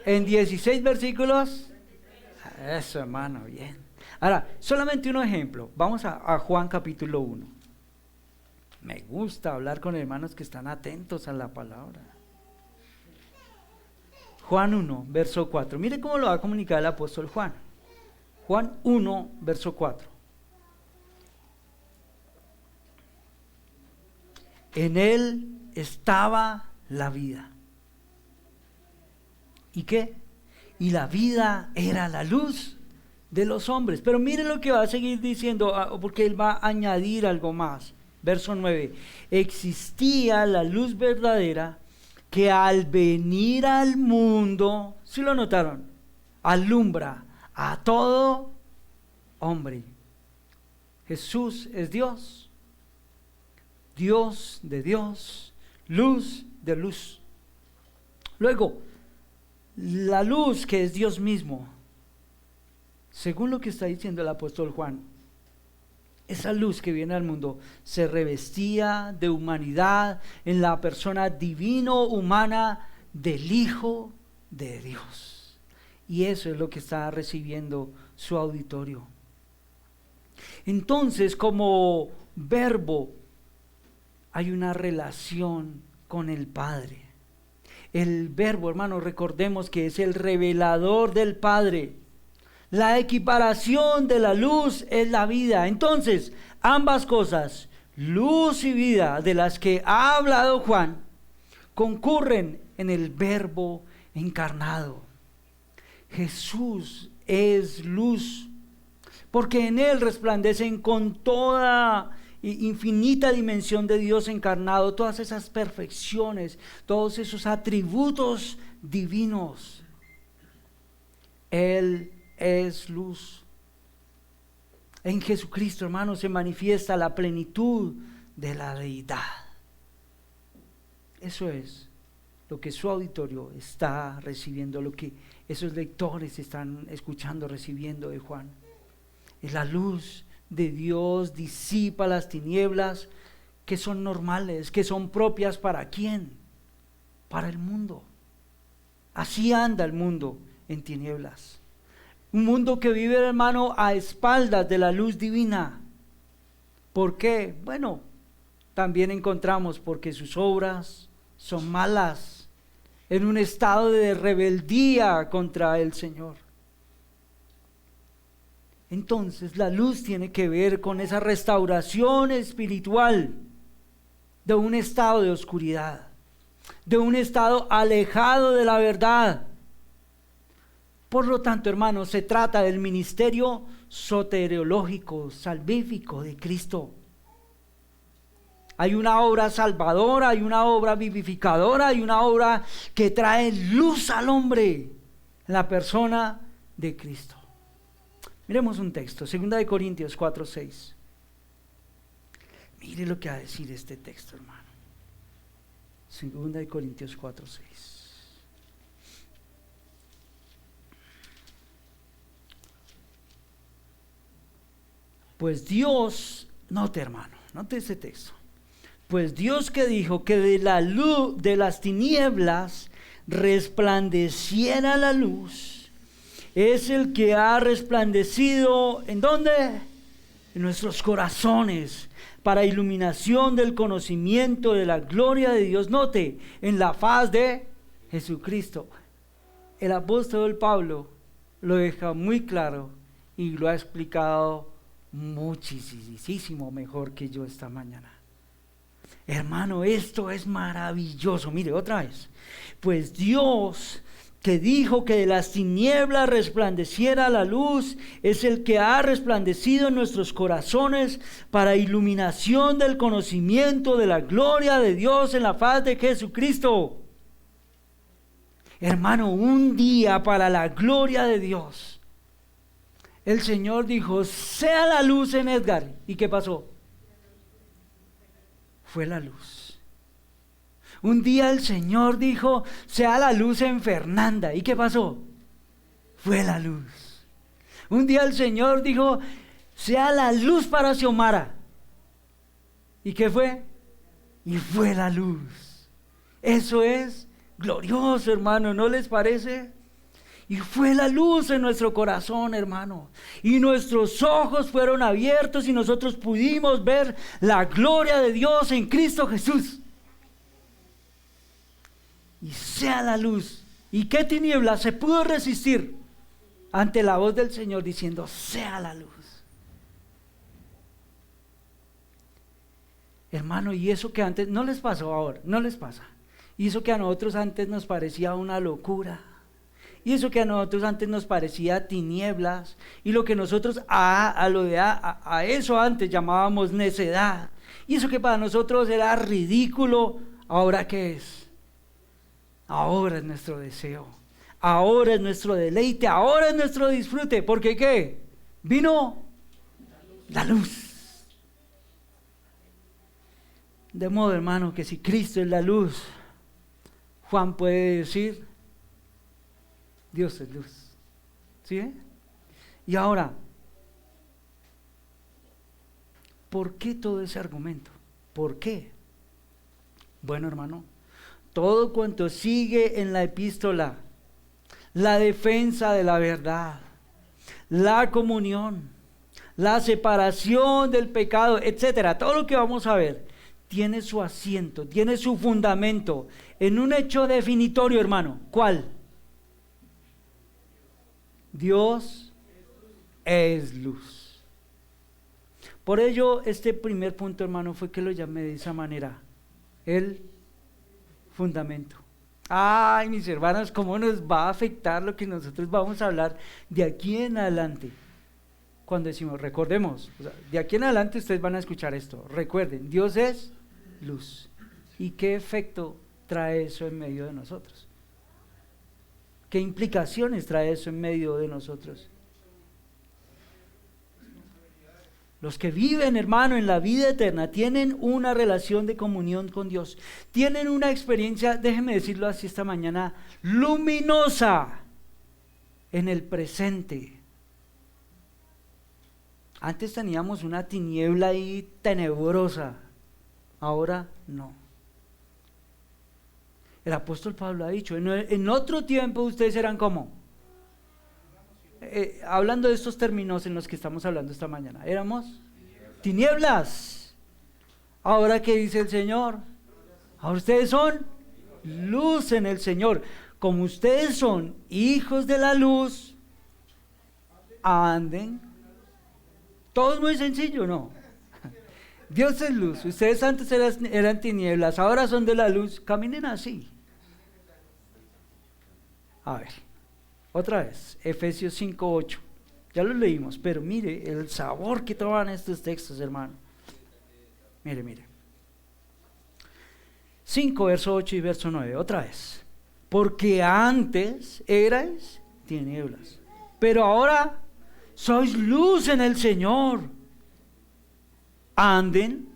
En 16 versículos. Eso, hermano, bien. Ahora, solamente un ejemplo. Vamos a Juan capítulo 1. Me gusta hablar con hermanos que están atentos a la palabra. Juan 1, verso 4. Mire cómo lo va a comunicar el apóstol Juan. Juan 1, verso 4. En él estaba la vida. ¿Y qué? Y la vida era la luz de los hombres. Pero mire lo que va a seguir diciendo, porque él va a añadir algo más. Verso 9. Existía la luz verdadera que al venir al mundo, ¿sí lo notaron? Alumbra a todo hombre. Jesús es Dios, Dios de Dios, luz de luz. Luego, la luz que es Dios mismo, según lo que está diciendo el apóstol Juan, esa luz que viene al mundo se revestía de humanidad en la persona divino-humana del Hijo de Dios. Y eso es lo que está recibiendo su auditorio. Entonces, como verbo, hay una relación con el Padre. El verbo, hermanos, recordemos que es el revelador del Padre. La equiparación de la luz es la vida. Entonces, ambas cosas, luz y vida, de las que ha hablado Juan, concurren en el verbo encarnado. Jesús es luz, porque en él resplandecen con toda infinita dimensión de Dios encarnado, todas esas perfecciones, todos esos atributos divinos. Él es luz. En Jesucristo, hermanos, se manifiesta la plenitud de la deidad. Eso es lo que su auditorio está recibiendo, lo que esos lectores están escuchando, recibiendo de Juan. Es la luz de Dios, disipa las tinieblas que son normales, que son propias ¿para quién? Para el mundo. Así anda el mundo en tinieblas. Un mundo que vive, hermano, a espaldas de la luz divina. ¿Por qué? Bueno, también encontramos porque sus obras son malas, en un estado de rebeldía contra el Señor. Entonces la luz tiene que ver con esa restauración espiritual de un estado de oscuridad, de un estado alejado de la verdad. Por lo tanto, hermanos, se trata del ministerio soteriológico, salvífico de Cristo. Hay una obra salvadora, hay una obra vivificadora, hay una obra que trae luz al hombre, la persona de Cristo. Miremos un texto, 2 Corintios 4:6. Mire lo que va a decir este texto, hermano. 2 Corintios 4:6. Pues Dios, note, hermano, note ese texto. Pues Dios que dijo que de la luz, de las tinieblas resplandeciera la luz, es el que ha resplandecido, ¿en dónde? En nuestros corazones, para iluminación del conocimiento de la gloria de Dios. Note, en la faz de Jesucristo. El apóstol Pablo lo deja muy claro y lo ha explicado muchísimo mejor que yo esta mañana. Hermano, esto es maravilloso. Mire otra vez. Pues Dios que dijo que de las tinieblas resplandeciera la luz, es el que ha resplandecido en nuestros corazones para iluminación del conocimiento de la gloria de Dios en la faz de Jesucristo. Hermano, un día para la gloria de Dios. El Señor dijo, sea la luz en Edgar. ¿Y qué pasó? Fue la luz. Un día el Señor dijo, sea la luz en Fernanda. ¿Y qué pasó? Fue la luz. Un día el Señor dijo, sea la luz para Xiomara. ¿Y qué fue? Y fue la luz. Eso es glorioso, hermano, ¿no les parece? Y fue la luz en nuestro corazón, hermano. Y nuestros ojos fueron abiertos y nosotros pudimos ver la gloria de Dios en Cristo Jesús. Y sea la luz. ¿Y qué tiniebla se pudo resistir ante la voz del Señor diciendo, sea la luz? Hermano, y eso que antes, no les pasó ahora, no les pasa. Y eso que a nosotros antes nos parecía una locura. Y eso que a nosotros antes nos parecía tinieblas. Y lo que nosotros a eso antes llamábamos necedad. Y eso que para nosotros era ridículo, ¿ahora qué es? Ahora es nuestro deseo. Ahora es nuestro deleite. Ahora es nuestro disfrute. ¿Porque qué? Vino la luz. De modo, hermano, que si Cristo es la luz, Juan puede decir, Dios es luz. ¿Sí? Y ahora, ¿por qué todo ese argumento? ¿Por qué? Bueno, hermano, todo cuanto sigue en la epístola, la defensa de la verdad, la comunión, la separación del pecado, etcétera, todo lo que vamos a ver, tiene su asiento, tiene su fundamento en un hecho definitorio, hermano. ¿Cuál? Dios es luz. Por ello, este primer punto, hermano, fue que lo llamé de esa manera, el fundamento. Ay, mis hermanos, ¿cómo nos va a afectar lo que nosotros vamos a hablar de aquí en adelante? Cuando decimos, recordemos, o sea, de aquí en adelante ustedes van a escuchar esto. Recuerden, Dios es luz. ¿Y qué efecto trae eso en medio de nosotros? ¿Qué implicaciones trae eso en medio de nosotros? Los que viven, hermano, en la vida eterna tienen una relación de comunión con Dios. Tienen una experiencia, déjenme decirlo así esta mañana, luminosa en el presente. Antes teníamos una tiniebla ahí tenebrosa, ahora no. El apóstol Pablo ha dicho, en otro tiempo ustedes eran como, hablando de estos términos en los que estamos hablando esta mañana, éramos tinieblas. Ahora, ¿qué dice el Señor? Ahora ustedes son luz en el Señor. Como ustedes son hijos de la luz, anden. Todo es muy sencillo, ¿no? Dios es luz. Ustedes antes eran tinieblas, ahora son de la luz. Caminen así. A ver, otra vez, Efesios 5:8. Ya lo leímos, pero mire el sabor que toman estos textos, hermano. Mire. 5, verso 8 y verso 9, otra vez. Porque antes erais tinieblas, pero ahora sois luz en el Señor. Anden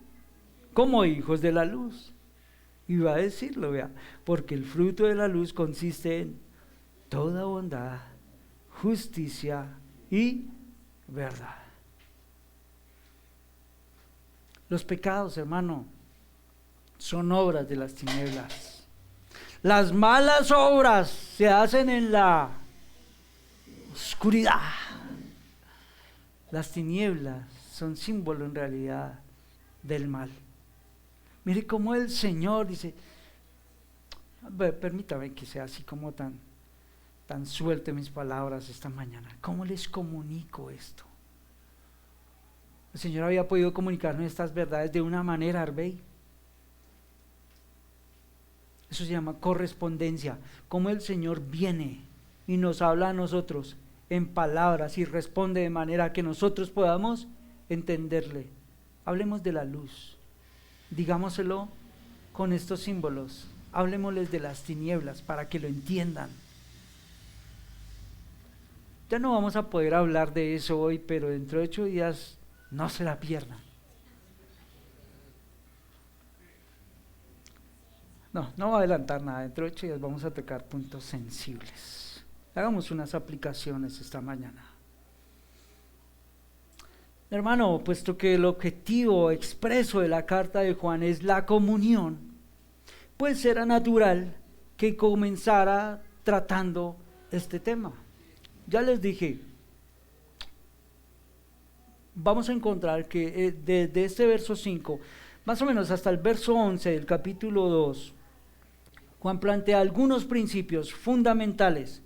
como hijos de la luz. Y va a decirlo, vea, porque el fruto de la luz consiste en toda bondad, justicia y verdad. Los pecados, hermano, son obras de las tinieblas. Las malas obras se hacen en la oscuridad. Las tinieblas son símbolo en realidad del mal. Mire cómo el Señor dice, permítame que sea así como tan suelte mis palabras esta mañana. ¿Cómo les comunico esto? El Señor había podido comunicarnos estas verdades de una manera, Arbey. Eso se llama correspondencia. Cómo el Señor viene y nos habla a nosotros en palabras y responde de manera que nosotros podamos entenderle. Hablemos de la luz. Digámoselo con estos símbolos. Hablemosles de las tinieblas para que lo entiendan. Ya no vamos a poder hablar de eso hoy, pero dentro de 8 días no se la pierdan. No voy a adelantar nada. Dentro de 8 días vamos a tocar puntos sensibles. Hagamos unas aplicaciones esta mañana. Hermano, puesto que el objetivo expreso de la carta de Juan es la comunión, pues era natural que comenzara tratando este tema. Ya les dije, vamos a encontrar que desde este verso 5, más o menos hasta el verso 11 del capítulo 2, Juan plantea algunos principios fundamentales,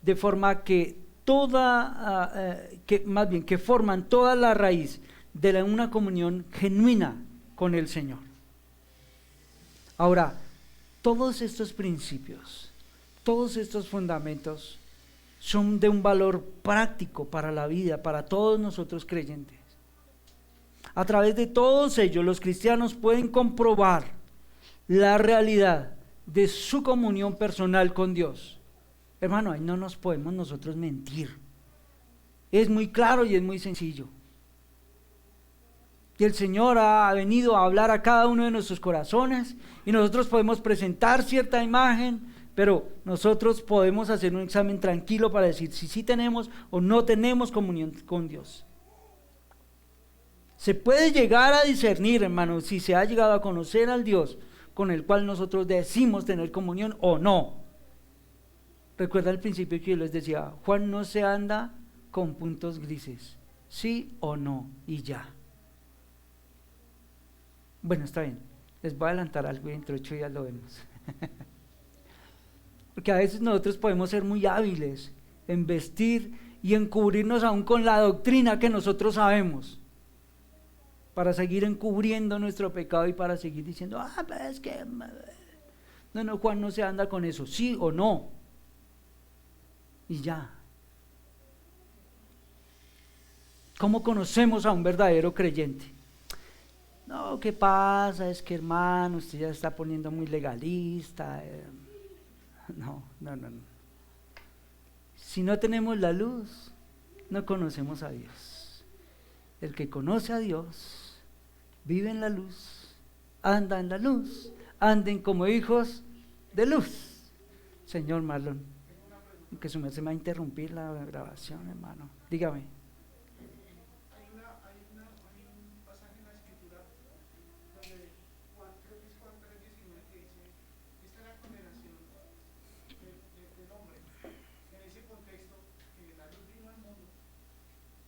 de forma que que forman toda la raíz de una comunión genuina con el Señor. Ahora, todos estos principios, todos estos fundamentos son de un valor práctico para la vida, para todos nosotros creyentes. A través de todos ellos, los cristianos pueden comprobar la realidad de su comunión personal con Dios. Hermano, ahí no nos podemos nosotros mentir. Es muy claro y es muy sencillo. Y el Señor ha venido a hablar a cada uno de nuestros corazones, y nosotros podemos presentar cierta imagen, pero nosotros podemos hacer un examen tranquilo para decir si sí tenemos o no tenemos comunión con Dios. Se puede llegar a discernir, hermano, si se ha llegado a conocer al Dios con el cual nosotros decimos tener comunión o no. Recuerda el principio que yo les decía, Juan no se anda con puntos grises, sí o no, y ya. Bueno, está bien, les voy a adelantar algo y dentro de 8 días lo vemos. Porque a veces nosotros podemos ser muy hábiles en vestir y en cubrirnos aún con la doctrina que nosotros sabemos, para seguir encubriendo nuestro pecado y para seguir diciendo, es que no, Juan no se anda con eso, sí o no, y ya. ¿Cómo conocemos a un verdadero creyente? No, ¿qué pasa? Es que, hermano, usted ya está poniendo muy legalista. No. Si no tenemos la luz, no conocemos a Dios. El que conoce a Dios vive en la luz, anda en la luz, anden como hijos de luz. Señor Marlon, que su merced me va a interrumpir la grabación, hermano. Dígame. Hay un pasaje en la Escritura donde Juan, creo que es Juan 3:19, que dice: esta es la condenación del hombre. En ese contexto, que la luz vino al mundo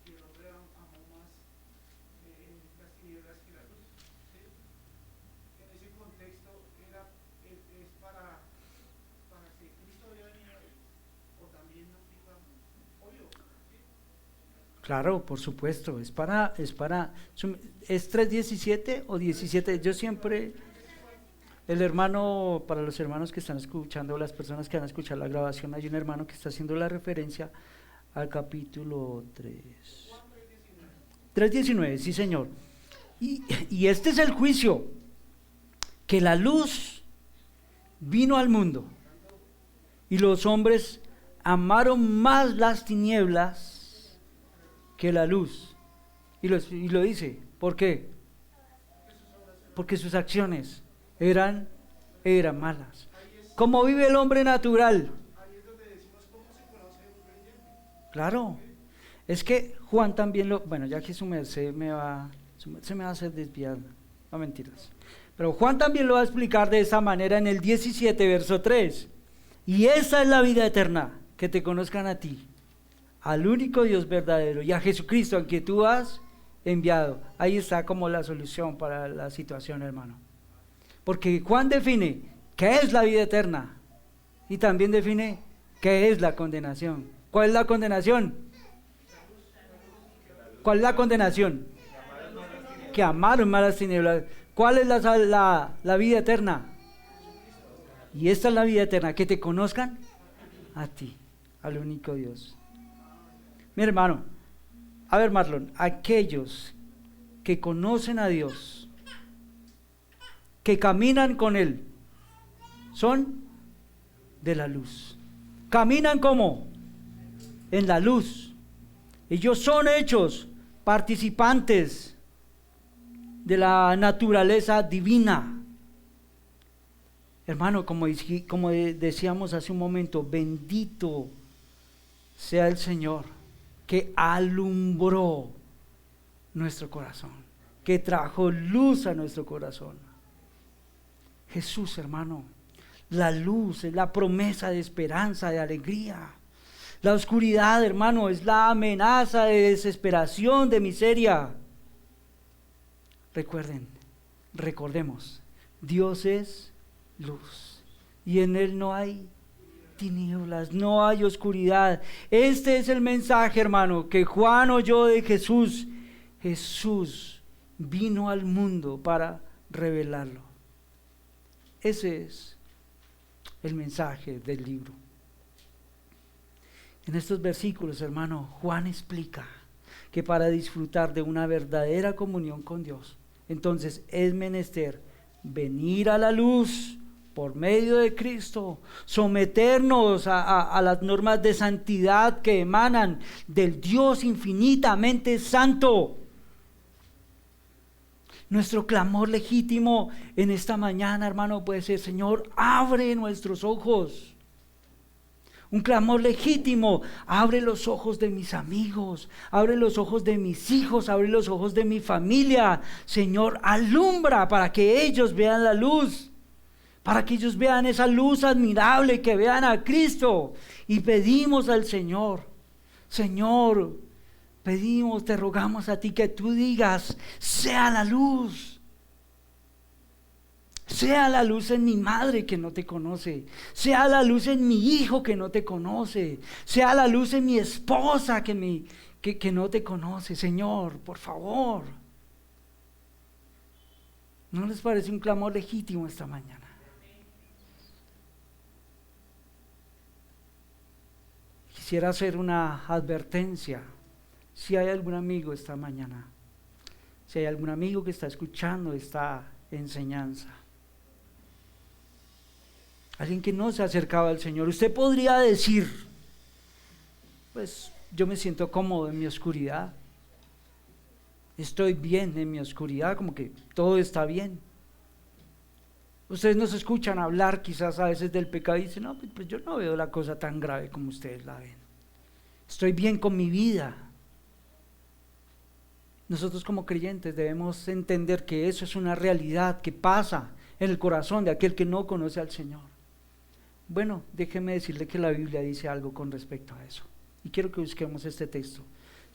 y el hombre amó más las tinieblas que la luz. ¿Sí? En ese contexto es para que Cristo haya venido ahí, o también antiguamente. Obvio. ¿Sí? Claro, por supuesto, es 3:17 o 17. Yo siempre, para los hermanos que están escuchando, las personas que van a escuchar la grabación, hay un hermano que está haciendo la referencia al capítulo 3:19, sí señor. Y este es el juicio, que la luz vino al mundo y los hombres amaron más las tinieblas que la luz. Y lo dice, ¿por qué? Porque sus acciones eran malas. ¿Cómo vive el hombre natural? Ahí es donde decimos cómo se conoce un creyente. Claro, es que Juan también ya que su merced me va a hacer desviar, no mentiras, pero Juan también lo va a explicar de esa manera en el 17, verso 3, y esa es la vida eterna, que te conozcan a ti, al único Dios verdadero, y a Jesucristo, al que tú has enviado. Ahí está como la solución para la situación, hermano, porque Juan define qué es la vida eterna, y también define qué es la condenación. ¿Cuál es la condenación? ¿Cuál es la condenación? Que amaron más las tinieblas. ¿Cuál es la vida eterna? Y esta es la vida eterna, que te conozcan a ti, al único Dios. Mi hermano, a ver Marlon, aquellos que conocen a Dios, que caminan con Él, son de la luz. ¿Caminan cómo? En la luz. Ellos son hechos participantes de la naturaleza divina. Hermano, como decíamos hace un momento, bendito sea el Señor que alumbró nuestro corazón, que trajo luz a nuestro corazón. Jesús, hermano, la luz es la promesa de esperanza, de alegría. La oscuridad, hermano, es la amenaza de desesperación, de miseria. Recordemos, Dios es luz. y en Él no hay tinieblas, no hay oscuridad. Este es el mensaje, hermano, que Juan oyó de Jesús. Jesús vino al mundo para revelarlo. Ese es el mensaje del libro. En estos versículos, hermano, Juan explica que para disfrutar de una verdadera comunión con Dios, entonces es menester venir a la luz por medio de Cristo, someternos a las normas de santidad que emanan del Dios infinitamente santo. Nuestro clamor legítimo en esta mañana, hermano, puede ser: Señor, abre nuestros ojos. Un clamor legítimo: abre los ojos de mis amigos, abre los ojos de mis hijos, abre los ojos de mi familia. Señor, alumbra para que ellos vean la luz, para que ellos vean esa luz admirable, que vean a Cristo. Y pedimos al Señor: Señor, pedimos, te rogamos a ti que tú digas: sea la luz. Sea la luz en mi madre que no te conoce, sea la luz en mi hijo que no te conoce, sea la luz en mi esposa que no te conoce. Señor, por favor. ¿No les parece un clamor legítimo esta mañana? Quisiera hacer una advertencia. Si hay algún amigo esta mañana, si hay algún amigo que está escuchando esta enseñanza, alguien que no se ha acercado al Señor, usted podría decir: pues yo me siento cómodo en mi oscuridad, estoy bien en mi oscuridad, como que todo está bien. Ustedes nos escuchan hablar quizás a veces del pecado y dicen: no, pues yo no veo la cosa tan grave como ustedes la ven, estoy bien con mi vida. Nosotros como creyentes debemos entender que eso es una realidad que pasa en el corazón de aquel que no conoce al Señor. Bueno, déjeme decirle que la Biblia dice algo con respecto a eso. Y quiero que busquemos este texto.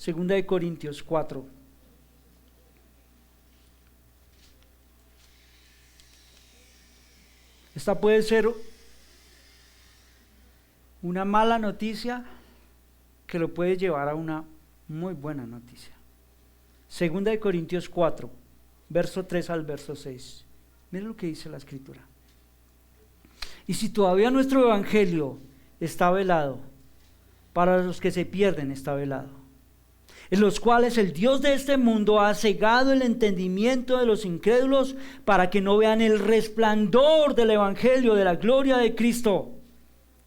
2 Corintios 4. Esta puede ser una mala noticia que lo puede llevar a una muy buena noticia. 2 Corintios 4, verso 3 al verso 6. Miren lo que dice la Escritura. Y si todavía nuestro evangelio está velado, para los que se pierden está velado, en los cuales el Dios de este mundo ha cegado el entendimiento de los incrédulos, para que no vean el resplandor del evangelio de la gloria de Cristo,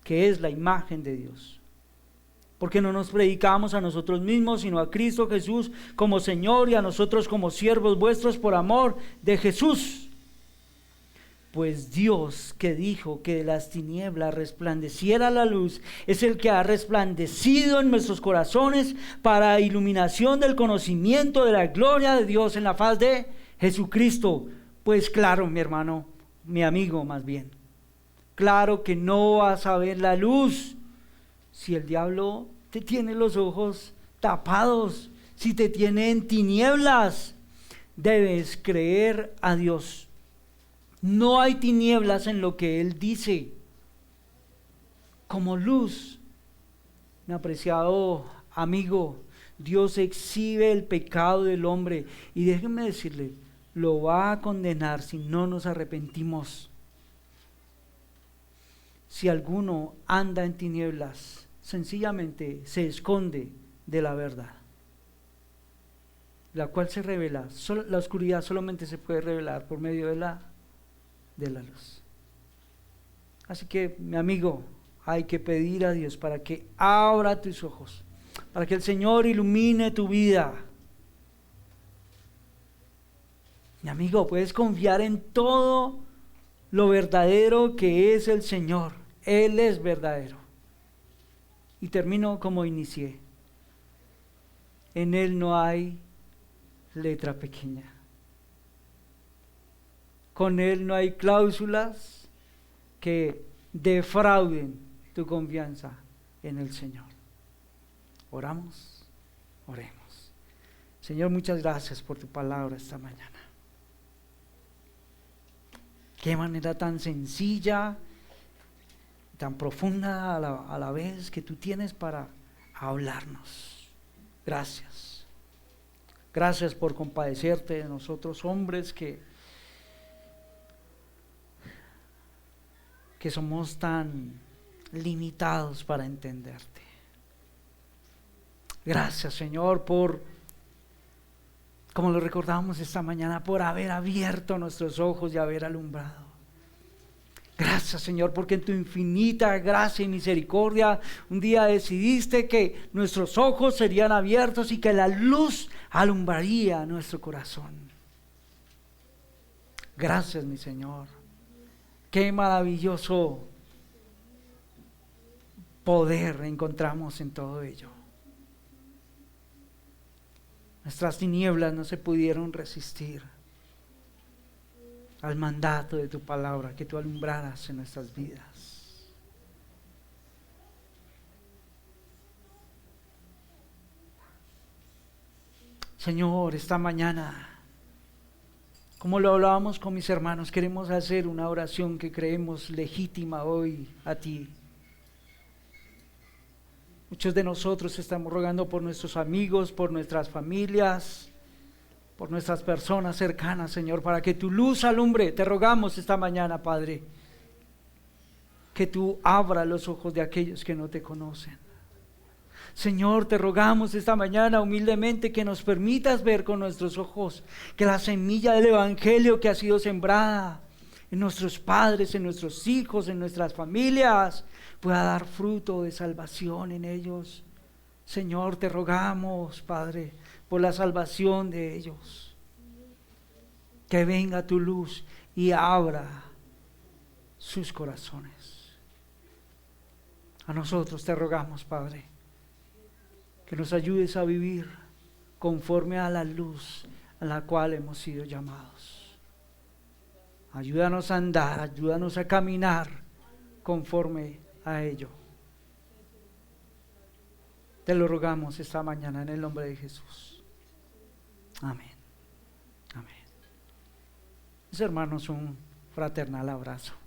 que es la imagen de Dios. Porque no nos predicamos a nosotros mismos, sino a Cristo Jesús como Señor, y a nosotros como siervos vuestros por amor de Jesús. Pues Dios, que dijo que de las tinieblas resplandeciera la luz, es el que ha resplandecido en nuestros corazones para iluminación del conocimiento de la gloria de Dios en la faz de Jesucristo. Pues claro, mi hermano, mi amigo más bien, claro que no vas a ver la luz si el diablo te tiene los ojos tapados, si te tiene en tinieblas. Debes creer a Dios. No hay tinieblas en lo que Él dice. Como luz, mi apreciado amigo, Dios exhibe el pecado del hombre, y déjenme decirle, lo va a condenar si no nos arrepentimos. Si alguno anda en tinieblas, sencillamente se esconde de la verdad, la cual se revela. La oscuridad solamente se puede revelar por medio de la luz. Así que, mi amigo, hay que pedir a Dios para que abra tus ojos, para que el Señor ilumine tu vida. Mi amigo, puedes confiar en todo lo verdadero que es el Señor. Él es verdadero. Y termino como inicié. En Él no hay letra pequeña. Con Él no hay cláusulas que defrauden tu confianza en el Señor. ¿Oramos? Oremos. Señor, muchas gracias por tu palabra esta mañana. Qué manera tan sencilla tan profunda a la vez que tú tienes para hablarnos. Gracias. Gracias por compadecerte de nosotros hombres que somos tan limitados para entenderte. Gracias, Señor, por, como lo recordábamos esta mañana, por haber abierto nuestros ojos y haber alumbrado. Gracias, Señor, porque en tu infinita gracia y misericordia un día decidiste que nuestros ojos serían abiertos y que la luz alumbraría nuestro corazón. Gracias, mi Señor. Qué maravilloso poder encontramos en todo ello. Nuestras tinieblas no se pudieron resistir al mandato de tu palabra, que tú alumbraras en nuestras vidas. Señor, esta mañana, como lo hablábamos con mis hermanos, queremos hacer una oración que creemos legítima hoy a ti. Muchos de nosotros estamos rogando por nuestros amigos, por nuestras familias, por nuestras personas cercanas, Señor, para que tu luz alumbre. Te rogamos esta mañana, Padre, que tú abras los ojos de aquellos que no te conocen. Señor, te rogamos esta mañana humildemente que nos permitas ver con nuestros ojos que la semilla del Evangelio que ha sido sembrada en nuestros padres, en nuestros hijos, en nuestras familias, pueda dar fruto de salvación en ellos. Señor, te rogamos, Padre, por la salvación de ellos. Que venga tu luz y abra sus corazones. A nosotros te rogamos, Padre, que nos ayudes a vivir conforme a la luz a la cual hemos sido llamados. Ayúdanos a andar, ayúdanos a caminar conforme a ello. Te lo rogamos esta mañana en el nombre de Jesús. Amén. Amén. Mis hermanos, un fraternal abrazo.